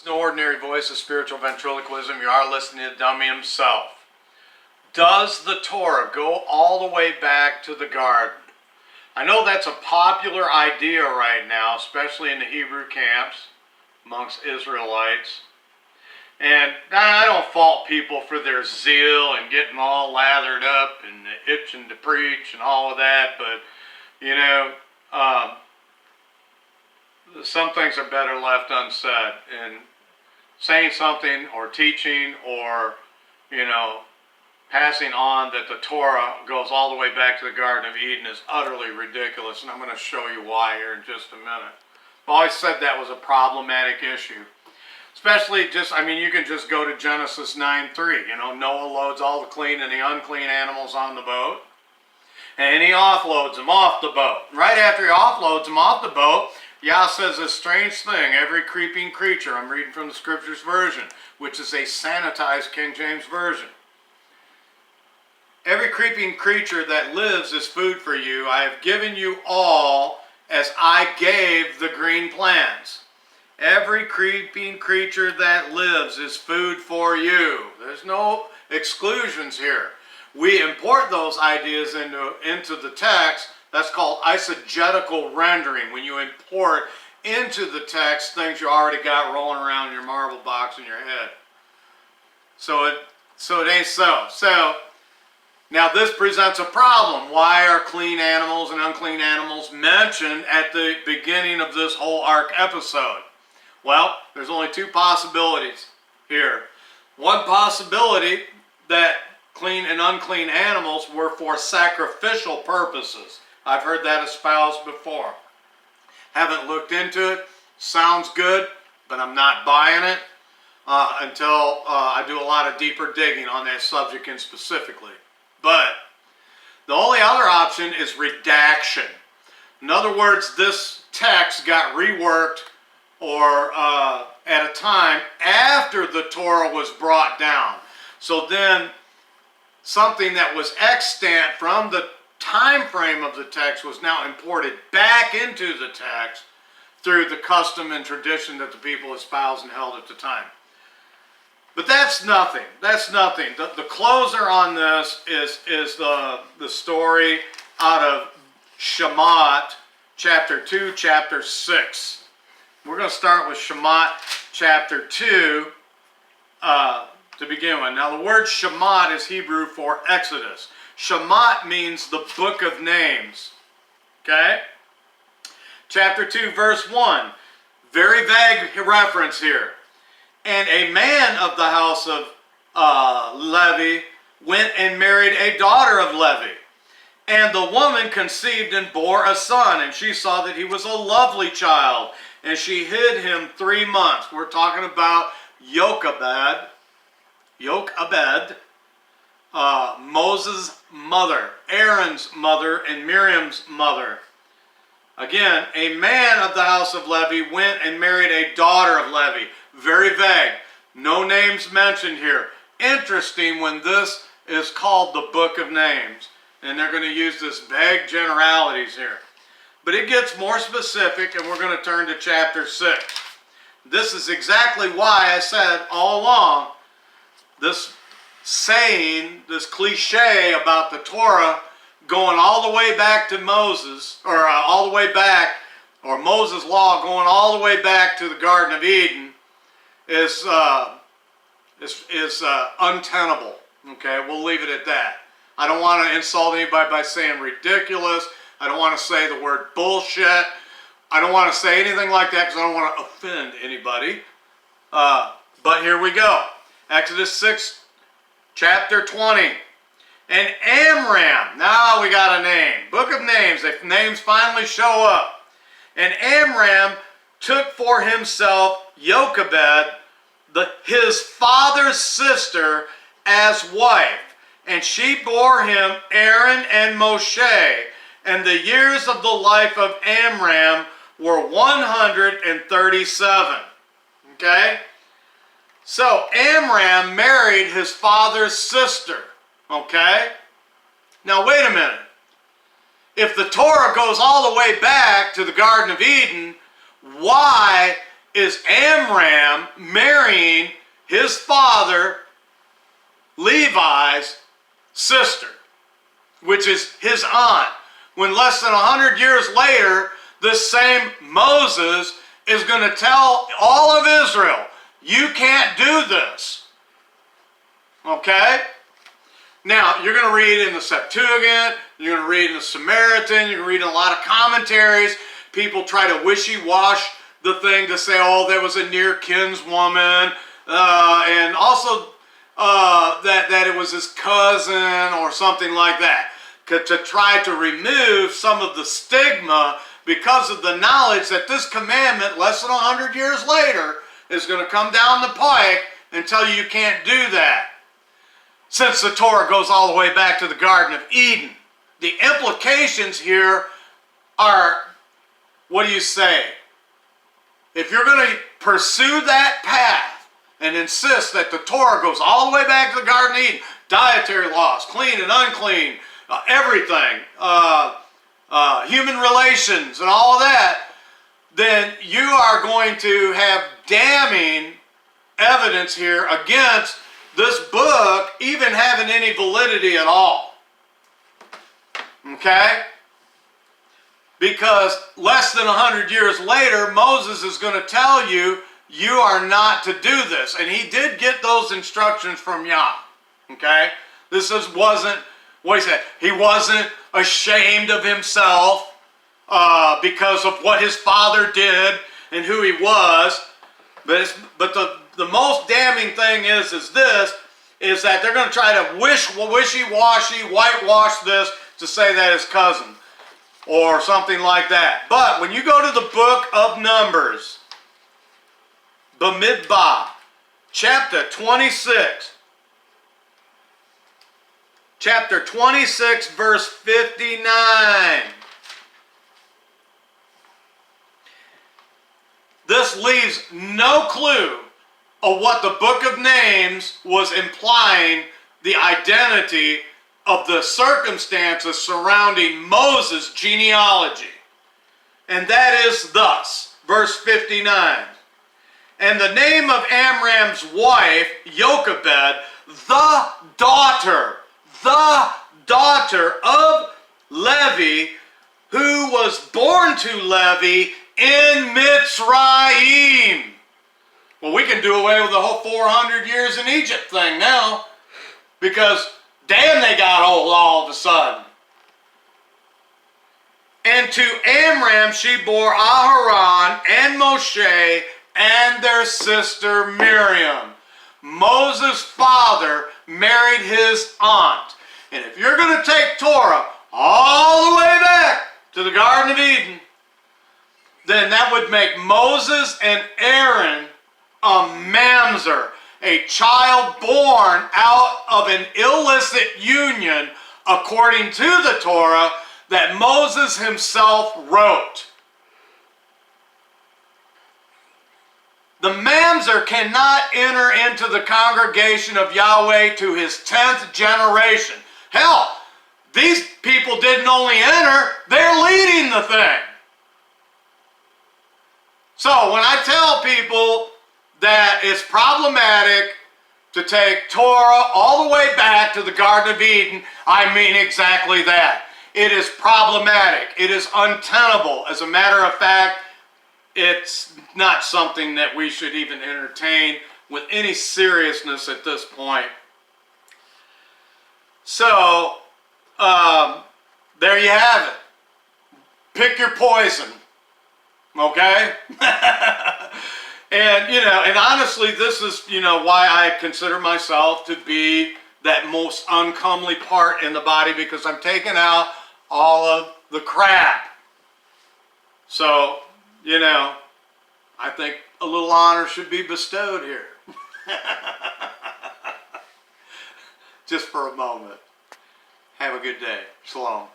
It's no ordinary voice of spiritual ventriloquism. You are listening to Dummy himself. Does the Torah go all the way back to the garden? I know that's a popular idea right now, especially in the Hebrew camps, amongst Israelites. And I don't fault people for their zeal and getting all lathered up and itching to preach and all of that, but, you know, some things are better left unsaid. And saying something or teaching or, you know, passing on that the Torah goes all the way back to the Garden of Eden is utterly ridiculous, and I'm going to show you why here in just a minute. I've always said that was a problematic issue. Especially you can just go to Genesis 9:3. You know, Noah loads all the clean and the unclean animals on the boat, and he offloads them off the boat. Right after he offloads them off the boat, Yah says a strange thing, every creeping creature, I'm reading from the Scriptures version, which is a sanitized King James version. Every creeping creature that lives is food for you. I have given you all as I gave the green plants. Every creeping creature that lives is food for you. There's no exclusions here. We import those ideas into the text. That's called eisegetical rendering. When you import into the text things you already got rolling around in your marble box in your head. So it ain't so. So now this presents a problem. Why are clean animals and unclean animals mentioned at the beginning of this whole ark episode? Well, there's only two possibilities here. One possibility that clean and unclean animals were for sacrificial purposes. I've heard that espoused before. Haven't looked into it. Sounds good, but I'm not buying it until I do a lot of deeper digging on that subject and specifically. But the only other option is redaction. In other words, this text got reworked or at a time after the Torah was brought down. So then something that was extant from the time frame of the text was now imported back into the text through the custom and tradition that the people espoused and held at the time. But that's nothing. That's nothing. The closer on this is the story out of Shemot, chapter 2, chapter 6. We're going to start with Shemot, chapter 2, to begin with. Now, the word Shemot is Hebrew for Exodus. Shemot means the book of names. Okay? Chapter 2, verse 1. Very vague reference here. And a man of the house of Levi went and married a daughter of Levi. And the woman conceived and bore a son, and she saw that he was a lovely child, and she hid him 3 months. We're talking about Jochebed, Moses' mother, Aaron's mother, and Miriam's mother. Again, a man of the house of Levi went and married a daughter of Levi. Very vague. No names mentioned here. Interesting when this is called the Book of Names. And they're going to use this vague generalities here. But it gets more specific, and we're going to turn to chapter 6. This is exactly why I said all along, this saying, this cliche about the Torah going all the way back to Moses, or all the way back, or Moses' law going all the way back to the Garden of Eden, is untenable. Okay, we'll leave it at that. I don't want to insult anybody by saying ridiculous. I don't want to say the word bullshit. I don't want to say anything like that because I don't want to offend anybody. But here we go. Exodus 6, chapter 20. And Amram, now we got a name. Book of Names. The names finally show up. And Amram took for himself Jochebed, his father's sister, as wife. And she bore him Aaron and Moshe. And the years of the life of Amram were 137. Okay? So Amram married his father's sister. Okay? Now wait a minute. If the Torah goes all the way back to the Garden of Eden, why is Amram marrying his father Levi's sister, which is his aunt. When less than 100 years later, this same Moses is going to tell all of Israel, you can't do this. Okay? Now, you're going to read in the Septuagint, you're going to read in the Samaritan, you're going to read in a lot of commentaries. People try to wishy-wash the thing to say, oh, there was a near kinswoman, and also that it was his cousin or something like that, to try to remove some of the stigma because of the knowledge that this commandment, less than 100 years later, is going to come down the pike and tell you can't do that. Since the Torah goes all the way back to the Garden of Eden, the implications here are, what do you say? If you're going to pursue that path and insist that the Torah goes all the way back to the Garden of Eden, dietary laws, clean and unclean, everything, human relations and all of that, then you are going to have damning evidence here against this book even having any validity at all. Okay? Because less than 100 years later, Moses is going to tell you, you are not to do this. And he did get those instructions from Yah. Okay? Wasn't what he said. He wasn't ashamed of himself because of what his father did and who he was. But the most damning thing is that they're going to try to wishy-washy, whitewash this to say that his cousin or something like that. But when you go to the book of Numbers, Bamidbar, chapter 26, verse 59. This leaves no clue of what the book of Names was implying, the identity of the circumstances surrounding Moses' genealogy. And that is thus, verse 59. And the name of Amram's wife, Jochebed, the daughter of Levi, who was born to Levi in Mitzrayim. Well, we can do away with the whole 400 years in Egypt thing now, because damn, they got old all of a sudden. And to Amram she bore Aharon and Moshe and their sister Miriam. Moses' father married his aunt. And if you're going to take Torah all the way back to the Garden of Eden, then that would make Moses and Aaron a mamzer, a child born out of an illicit union according to the Torah that Moses himself wrote. The mamzer cannot enter into the congregation of Yahweh to his 10th generation. Hell, these people didn't only enter, they're leading the thing. So when I tell people that it's problematic to take Torah all the way back to the Garden of Eden, I mean exactly that. It is problematic. It is untenable. As a matter of fact, it's not something that we should even entertain with any seriousness at this point. So, there you have it. Pick your poison. Okay? And honestly, this is, why I consider myself to be that most uncomely part in the body, because I'm taking out all of the crap. So, I think a little honor should be bestowed here. Just for a moment. Have a good day. Shalom.